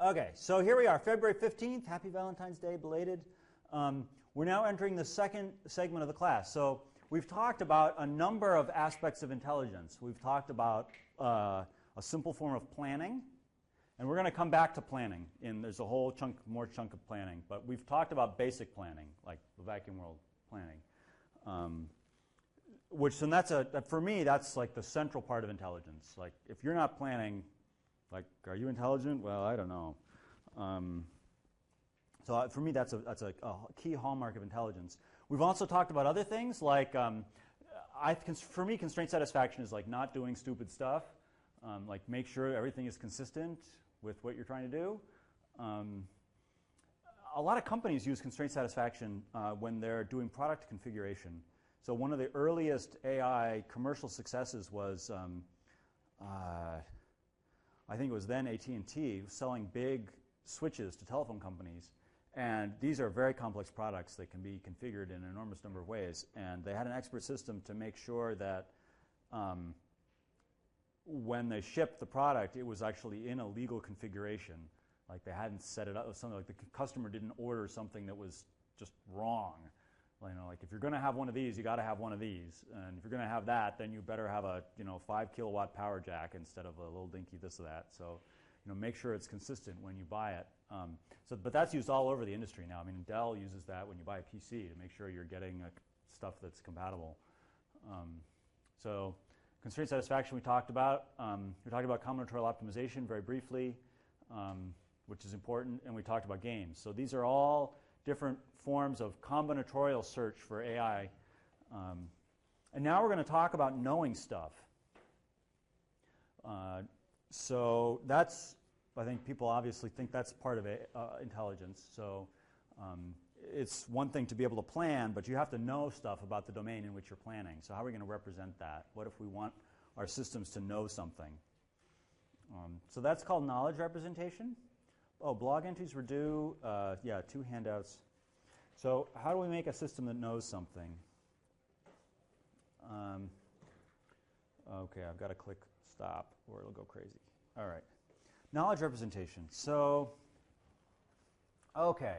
Okay, so here we are, February 15th. Happy Valentine's Day, belated. We're now entering the second segment of the class. So we've talked about a number of aspects of intelligence. We've talked about a simple form of planning, and we're going to come back to planning. There's a whole more chunk of planning, but we've talked about basic planning, like the vacuum world planning. For me, that's like the central part of intelligence. Like, if you're not planning, like, are you intelligent? Well, I don't know. So for me, that's a key hallmark of intelligence. We've also talked about other things, like, for me, constraint satisfaction is like not doing stupid stuff. Like, make sure everything is consistent with what you're trying to do. A lot of companies use constraint satisfaction when they're doing product configuration. So one of the earliest AI commercial successes was, I think it was then AT&T, selling big switches to telephone companies. And these are very complex products that can be configured in an enormous number of ways. And they had an expert system to make sure that when they shipped the product, it was actually in a legal configuration. Like, they hadn't set it up, something like the customer didn't order something that was just wrong. Like, if you're going to have one of these, you got to have one of these, and if you're going to have that, then you better have a 5 kilowatt power jack instead of a little dinky this or that. So, make sure it's consistent when you buy it. But that's used all over the industry now. I mean, Dell uses that when you buy a PC to make sure you're getting stuff that's compatible. So, constraint satisfaction we talked about. We talked about combinatorial optimization very briefly, which is important, and we talked about games. So these are all different forms of combinatorial search for AI. And now we're going to talk about knowing stuff. So that's, I think people obviously think that's part of intelligence. So it's one thing to be able to plan, but you have to know stuff about the domain in which you're planning. So how are we going to represent that? What if we want our systems to know something? So that's called knowledge representation. Oh, blog entries were due. 2 handouts. So how do we make a system that knows something? Okay, I've got to click stop or it'll go crazy. All right. Knowledge representation. So, okay.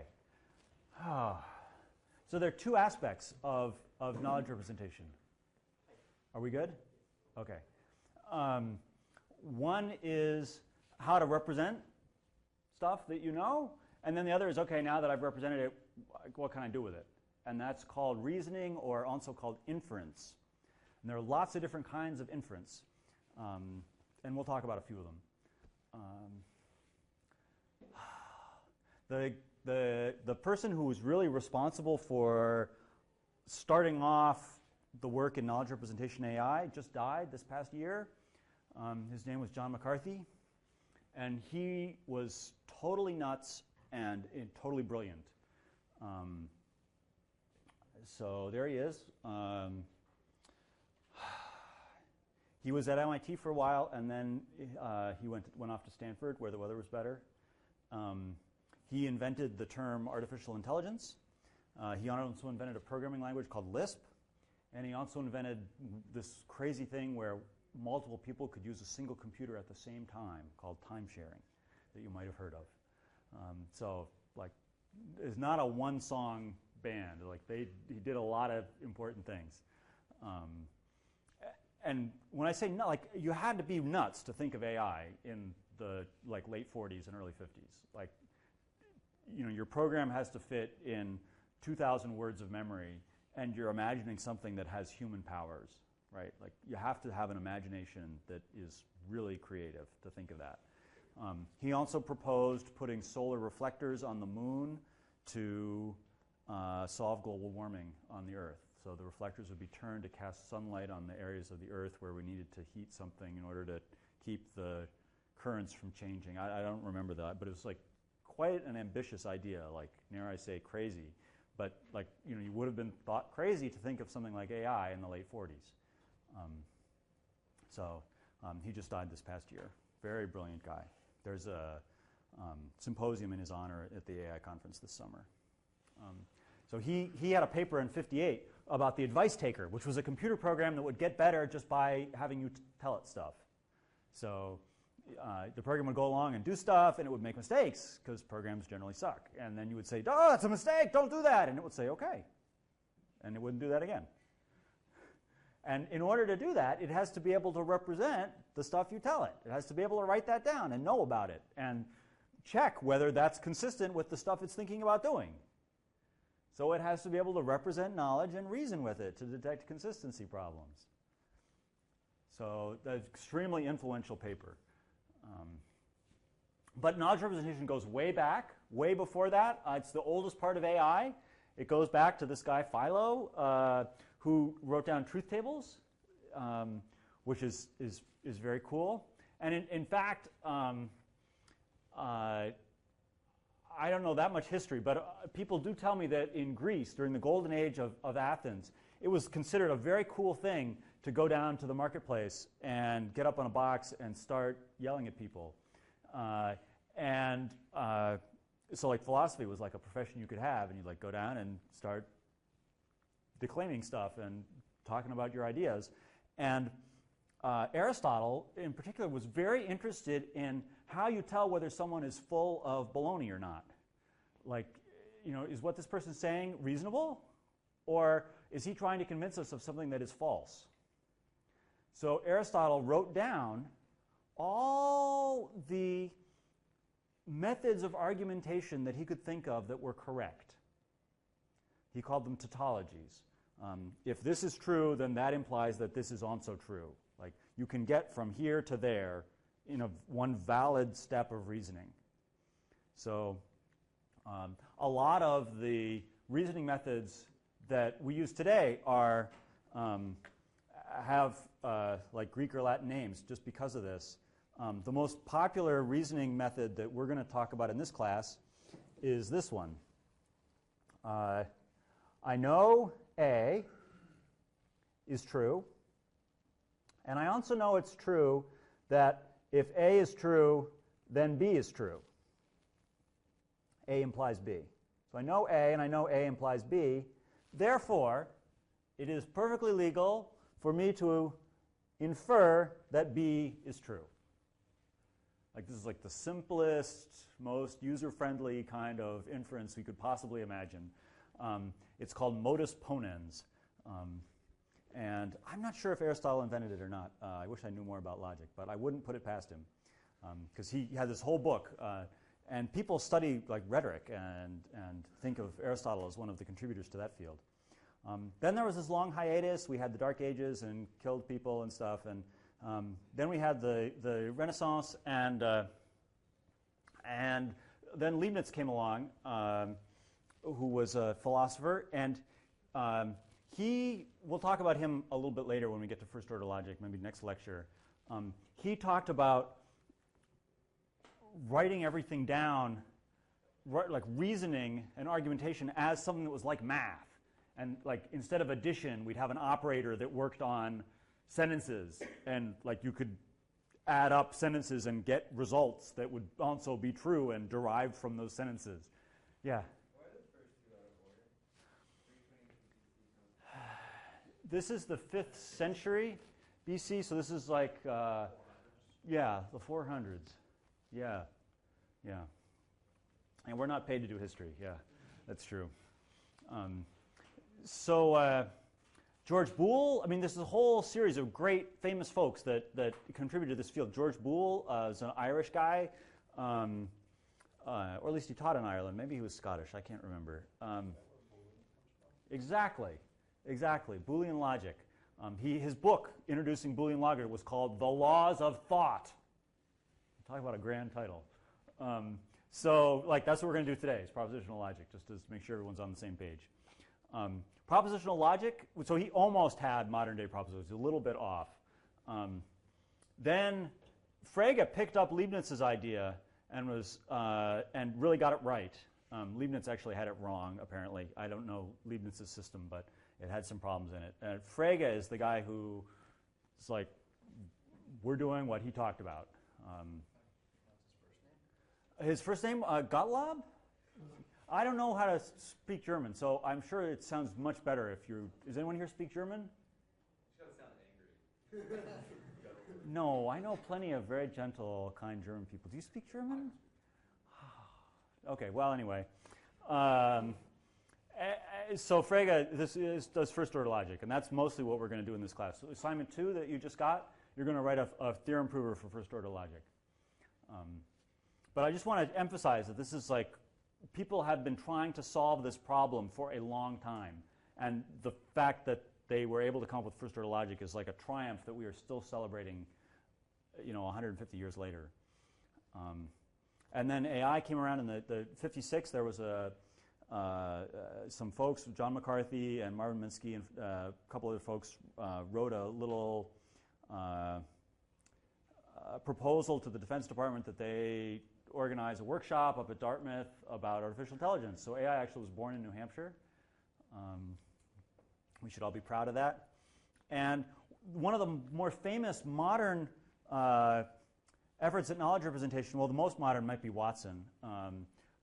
So there are 2 aspects of knowledge representation. Are we good? Okay. One is how to represent stuff that you know, and then the other is, okay, now that I've represented it, what can I do with it? And that's called reasoning, or also called inference. And there are lots of different kinds of inference, and we'll talk about a few of them. The person who was really responsible for starting off the work in knowledge representation AI just died this past year. His name was John McCarthy. And he was totally nuts and totally brilliant. So there he is. He was at MIT for a while, and then he went off to Stanford, where the weather was better. He invented the term artificial intelligence. He also invented a programming language called Lisp. And he also invented this crazy thing where multiple people could use a single computer at the same time, called time sharing, that you might have heard of. So, like, it's not a one-song band. Like, he did a lot of important things. And when I say like, you had to be nuts to think of AI in the late 40s and early 50s. Like, your program has to fit in 2,000 words of memory, and you're imagining something that has human powers. Right? Like, you have to have an imagination that is really creative to think of that. He also proposed putting solar reflectors on the moon to solve global warming on the Earth. So the reflectors would be turned to cast sunlight on the areas of the Earth where we needed to heat something in order to keep the currents from changing. I don't remember that, but it was like quite an ambitious idea, like, dare I say, crazy. But you would have been thought crazy to think of something like AI in the late 40s. He just died this past year. Very brilliant guy. There's a symposium in his honor at the AI conference this summer. So he had a paper in '58 about the advice taker, which was a computer program that would get better just by having you tell it stuff. So the program would go along and do stuff, and it would make mistakes, because programs generally suck. And then you would say, oh, that's a mistake, don't do that. And it would say, okay. And it wouldn't do that again. And in order to do that, it has to be able to represent the stuff you tell it. It has to be able to write that down and know about it and check whether that's consistent with the stuff it's thinking about doing. So it has to be able to represent knowledge and reason with it to detect consistency problems. So that's an extremely influential paper. But knowledge representation goes way back, way before that. It's the oldest part of AI. It goes back to this guy, Philo, who wrote down truth tables, which is very cool. And in fact, I don't know that much history, but people do tell me that in Greece, during the golden age of Athens, it was considered a very cool thing to go down to the marketplace and get up on a box and start yelling at people. So like philosophy was like a profession you could have, and you'd like go down and start declaiming stuff and talking about your ideas. And Aristotle, in particular, was very interested in how you tell whether someone is full of baloney or not. Like, is what this person's saying reasonable? Or is he trying to convince us of something that is false? So Aristotle wrote down all the methods of argumentation that he could think of that were correct. He called them tautologies. If this is true, then that implies that this is also true. Like, you can get from here to there in one valid step of reasoning. So a lot of the reasoning methods that we use today have like Greek or Latin names just because of this. The most popular reasoning method that we're going to talk about in this class is this one. I know A is true, and I also know it's true that if A is true, then B is true. A implies B. So I know A, and I know A implies B. Therefore, it is perfectly legal for me to infer that B is true. Like, this is like the simplest, most user-friendly kind of inference we could possibly imagine. It's called modus ponens. And I'm not sure if Aristotle invented it or not. I wish I knew more about logic, but I wouldn't put it past him. Because he had this whole book. And people study like rhetoric and think of Aristotle as one of the contributors to that field. Then there was this long hiatus. We had the Dark Ages and killed people and stuff. And then we had the Renaissance, and then Leibniz came along, who was a philosopher, and we'll talk about him a little bit later when we get to first order logic, maybe next lecture. He talked about writing everything down, like reasoning and argumentation as something that was like math. And like, instead of addition, we'd have an operator that worked on sentences, and like you could add up sentences and get results that would also be true and derived from those sentences. Yeah? Why are the first two out of order? 320 BC. This is the 5th century BC, so this is like, yeah, the 400s. Yeah, yeah. And we're not paid to do history. Yeah, that's true. George Boole, I mean, this is a whole series of great famous folks that contributed to this field. George Boole is an Irish guy, or at least he taught in Ireland. Maybe he was Scottish. I can't remember. Exactly. Boolean logic. His book, Introducing Boolean Logic, was called The Laws of Thought. Talk about a grand title. So, like, that's what we're going to do today, is propositional logic, just to make sure everyone's on the same page. Propositional logic, so he almost had modern-day propositions, a little bit off. Then Frege picked up Leibniz's idea and really got it right. Leibniz actually had it wrong, apparently. I don't know Leibniz's system, but it had some problems in it. And Frege is the guy who is like, we're doing what he talked about. His first name, Gottlob? I don't know how to speak German, so I'm sure it sounds much better if you... Does anyone here speak German? You gotta sound angry. No, I know plenty of very gentle, kind German people. Do you speak German? Okay, well, anyway. So Frege, does first-order logic, and that's mostly what we're going to do in this class. So assignment 2 that you just got, you're going to write a theorem prover for first-order logic. But I just want to emphasize that this is like, people have been trying to solve this problem for a long time, and the fact that they were able to come up with first-order logic is like a triumph that we are still celebrating, 150 years later. And then AI came around in the 56. There was some folks, John McCarthy and Marvin Minsky and a couple other folks wrote a little proposal to the Defense Department that they organize a workshop up at Dartmouth about artificial intelligence. So AI actually was born in New Hampshire. We should all be proud of that. And one of the more famous modern efforts at knowledge representation, well, the most modern might be Watson.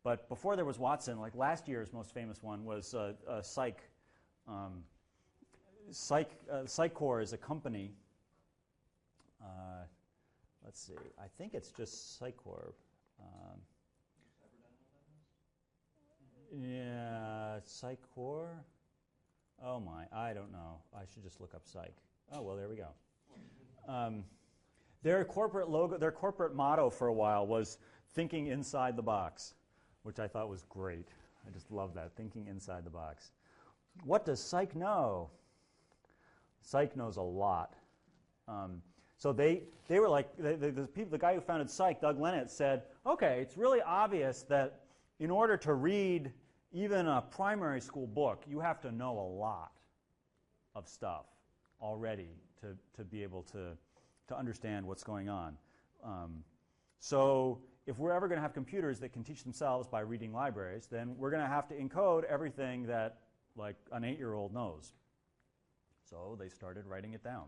But before there was Watson, like last year's most famous one was Psych. Psychcore is a company. Let's see. I think it's just Psychcore. Yeah, Psychcore. Oh my, I don't know. I should just look up Psych. Oh well, there we go. Their corporate logo, their corporate motto for a while was "Thinking inside the box," which I thought was great. I just love that, thinking inside the box. What does Psych know? Psych knows a lot. So they were like, the guy who founded Psych, Doug Lennett, said, okay, it's really obvious that in order to read even a primary school book, you have to know a lot of stuff already to be able to understand what's going on. So if we're ever going to have computers that can teach themselves by reading libraries, then we're going to have to encode everything that like an 8-year-old knows. So they started writing it down.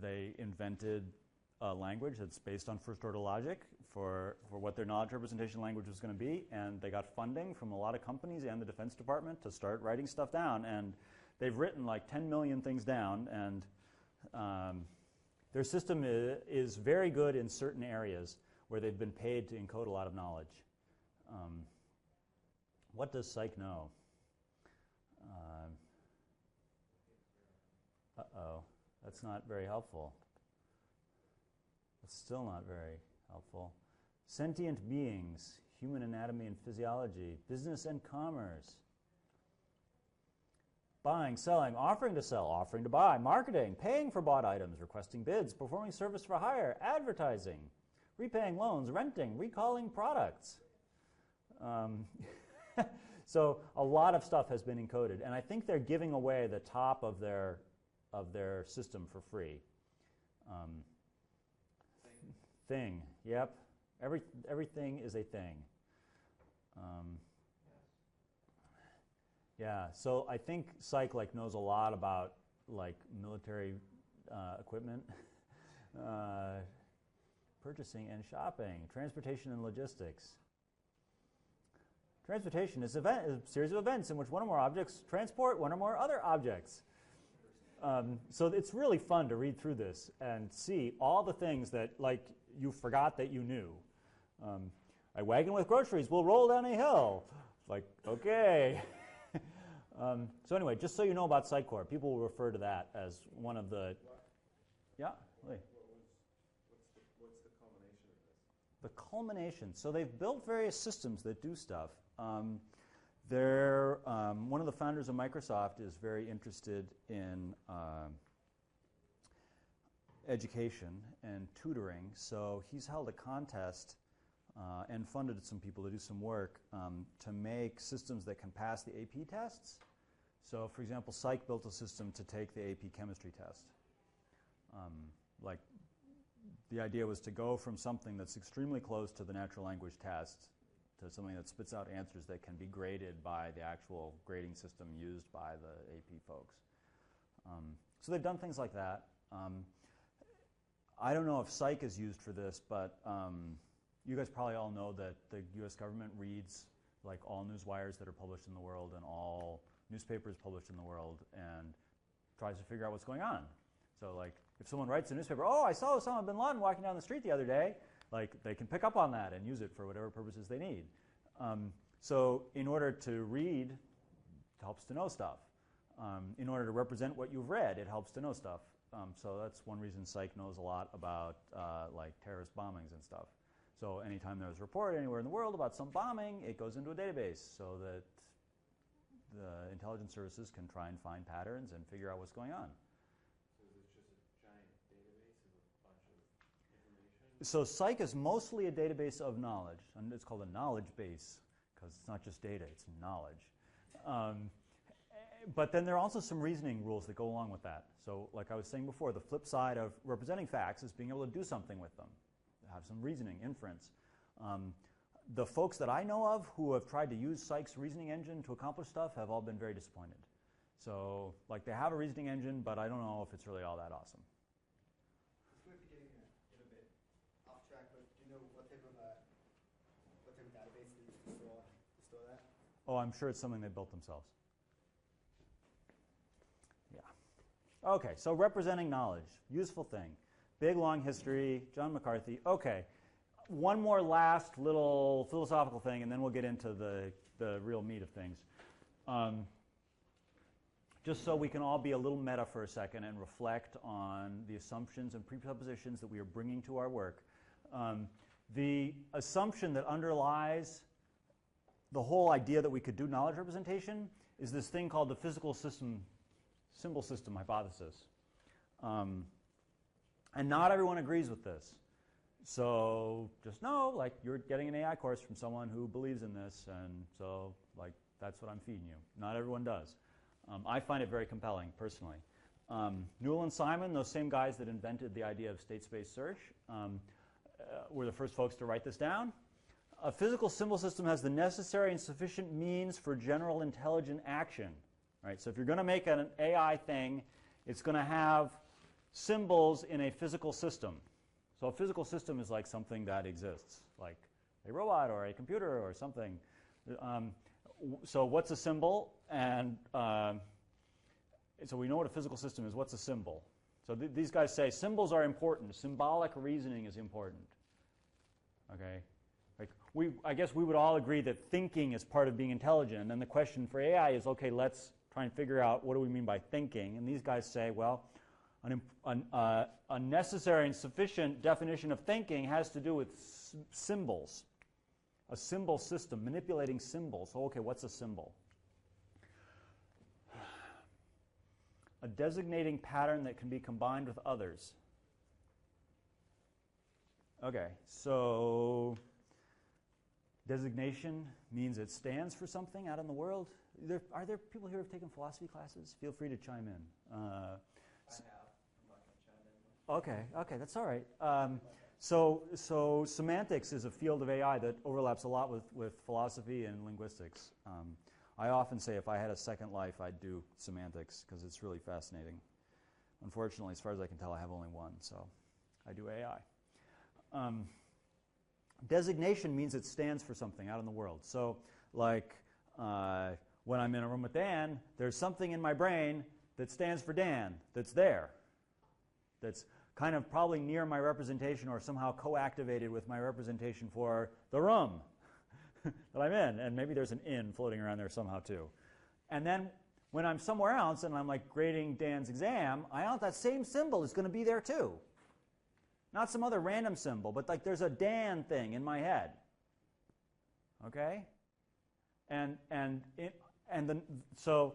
They invented a language that's based on first-order logic for what their knowledge representation language was going to be, and they got funding from a lot of companies and the Defense Department to start writing stuff down, and they've written like 10 million things down, and their system is very good in certain areas where they've been paid to encode a lot of knowledge. What does Psych know? Uh-oh. That's not very helpful. That's still not very helpful. Sentient beings, human anatomy and physiology, business and commerce. Buying, selling, offering to sell, offering to buy, marketing, paying for bought items, requesting bids, performing service for hire, advertising, repaying loans, renting, recalling products. So a lot of stuff has been encoded, and I think they're giving away the top of their system for free. Thing. Yep. Everything is a thing. Yeah. So I think Psych knows a lot about military equipment, purchasing and shopping, transportation and logistics. Transportation is a series of events in which one or more objects transport one or more other objects. So it's really fun to read through this and see all the things that you forgot that you knew. A wagon with groceries will roll down a hill. Okay. So anyway, just so you know about Psychcore, people will refer to that as one of the... Yeah? What's the culmination of this? The culmination. So they've built various systems that do stuff. One of the founders of Microsoft is very interested in education and tutoring, so he's held a contest and funded some people to do some work to make systems that can pass the AP tests. So, for example, Psych built a system to take the AP chemistry test. The idea was to go from something that's extremely close to the natural language test to something that spits out answers that can be graded by the actual grading system used by the AP folks. So they've done things like that. I don't know if Psych is used for this, but you guys probably all know that the U.S. government reads all news wires that are published in the world and all newspapers published in the world and tries to figure out what's going on. So If someone writes in a newspaper, oh, I saw Osama bin Laden walking down the street the other day, like they can pick up on that and use it for whatever purposes they need. So in order to read, it helps to know stuff. In order to represent what you've read, it helps to know stuff. So that's one reason psych knows a lot about like terrorist bombings and stuff. So anytime there's a report anywhere in the world about some bombing, it goes into a database so that the intelligence services can try and find patterns and figure out what's going on. So is it just a giant database of a bunch of information? So psych is mostly a database of knowledge, and it's called a knowledge base because it's not just data, it's knowledge. But then there are also some reasoning rules that go along with that. So like I was saying before, the flip side of representing facts is being able to do something with them, have some reasoning, inference. The folks that I know of who have tried to use psych's reasoning engine to accomplish stuff have all been very disappointed. So like they have a reasoning engine, but I don't know if it's really all that awesome. This might be getting a bit off track, but do you know what type of database they use to store that? Oh, I'm sure it's something they built themselves. Yeah. Okay, so representing knowledge, useful thing. Big, long history, John McCarthy. Okay, one more last little philosophical thing, and then we'll get into the real meat of things. Just so we can all be a little meta for a second and reflect on the assumptions and presuppositions that we are bringing to our work. The assumption that underlies the whole idea that we could do knowledge representation is this thing called the physical system, symbol system hypothesis. And not everyone agrees with this. So just know, like, you're getting an AI course from someone who believes in this, and so, like, that's what I'm feeding you. Not everyone does. I find it very compelling, personally. Newell and Simon, those same guys that invented the idea of state space search, were the first folks to write this down. A physical symbol system has the necessary and sufficient means for general intelligent action. Right? So if you're going to make an AI thing, it's going to have symbols in a physical system. So a physical system is like something that exists, like a robot or a computer or something. So what's a symbol? And so we know what a physical system is. What's a symbol? So these guys say symbols are important. Symbolic reasoning is important. Okay? Like I guess we would all agree that thinking is part of being intelligent. And the question for AI is, okay, let's try and figure out what do we mean by thinking. And these guys say, well, a necessary and sufficient definition of thinking has to do with symbols. A symbol system, manipulating symbols. So, okay, what's a symbol? A designating pattern that can be combined with others. Okay, so designation means it stands for something out in the world. Are there people here who have taken philosophy classes? Feel free to chime in. Okay, that's all right. So semantics is a field of AI that overlaps a lot with philosophy and linguistics. I often say if I had a second life, I'd do semantics because it's really fascinating. Unfortunately, as far as I can tell, I have only one, so I do AI. Designation means it stands for something out in the world. So like when I'm in a room with Dan, there's something in my brain that stands for Dan that's there. That's kind of probably near my representation or somehow co-activated with my representation for the room that I'm in. And maybe there's an in floating around there somehow too. And then when I'm somewhere else and I'm like grading Dan's exam, I know that same symbol is going to be there too. Not some other random symbol, but like there's a Dan thing in my head. Okay? So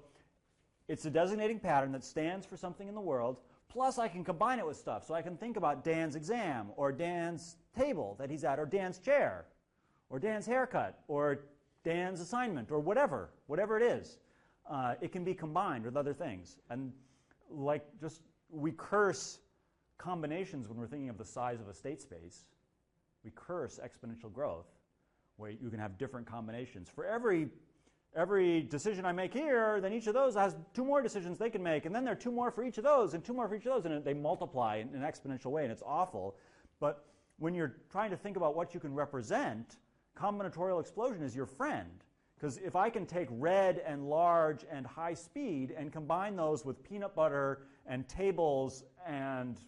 it's a designating pattern that stands for something in the world. Plus, I can combine it with stuff. So I can think about Dan's exam, or Dan's table that he's at, or Dan's chair, or Dan's haircut, or Dan's assignment, or whatever it is. It can be combined with other things. And like just we curse combinations when we're thinking of the size of a state space. We curse exponential growth, where you can have different combinations. For every decision I make here, then each of those has two more decisions they can make, and then there are two more for each of those, and two more for each of those, and they multiply in an exponential way, and it's awful. But when you're trying to think about what you can represent, combinatorial explosion is your friend. Because if I can take red and large and high speed and combine those with peanut butter and tables and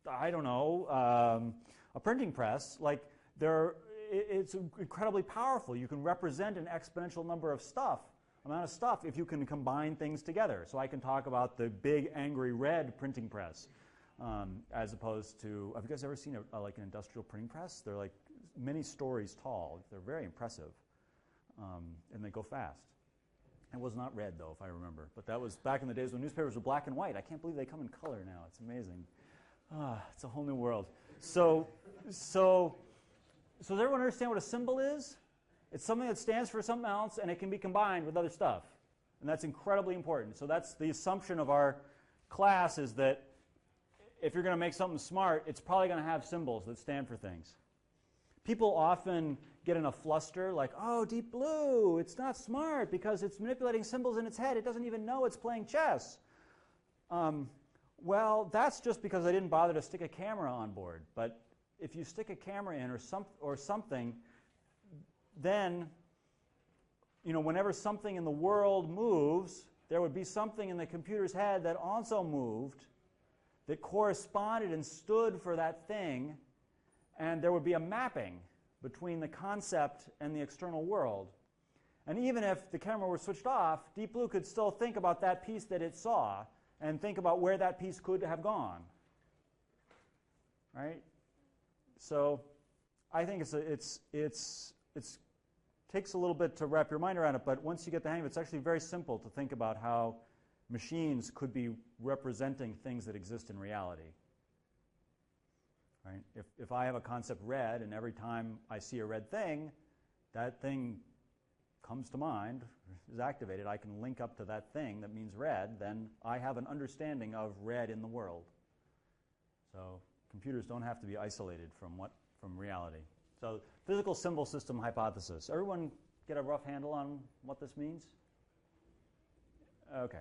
I don't know, a printing press, like it's incredibly powerful. You can represent an exponential amount of stuff if you can combine things together. So I can talk about the big angry red printing press as opposed to, have you guys ever seen like an industrial printing press? They're like many stories tall. They're very impressive and they go fast. It was not red though, if I remember, but that was back in the days when newspapers were black and white. I can't believe they come in color now. It's amazing. It's a whole new world. So does everyone understand what a symbol is? It's something that stands for something else, and it can be combined with other stuff. And that's incredibly important. So that's the assumption of our class, is that if you're going to make something smart, it's probably going to have symbols that stand for things. People often get in a fluster like, oh, Deep Blue, it's not smart because it's manipulating symbols in its head. It doesn't even know it's playing chess. Well, that's just because I didn't bother to stick a camera on board. But if you stick a camera in or something, then, whenever something in the world moves, there would be something in the computer's head that also moved, that corresponded and stood for that thing, and there would be a mapping between the concept and the external world. And even if the camera were switched off, Deep Blue could still think about that piece that it saw and think about where that piece could have gone. Right? So I think it's takes a little bit to wrap your mind around it, but once you get the hang of it, it's actually very simple to think about how machines could be representing things that exist in reality. Right? If I have a concept red, and every time I see a red thing, that thing comes to mind, is activated, I can link up to that thing that means red, then I have an understanding of red in the world. So computers don't have to be isolated from reality. So physical symbol system hypothesis. Everyone get a rough handle on what this means? Okay.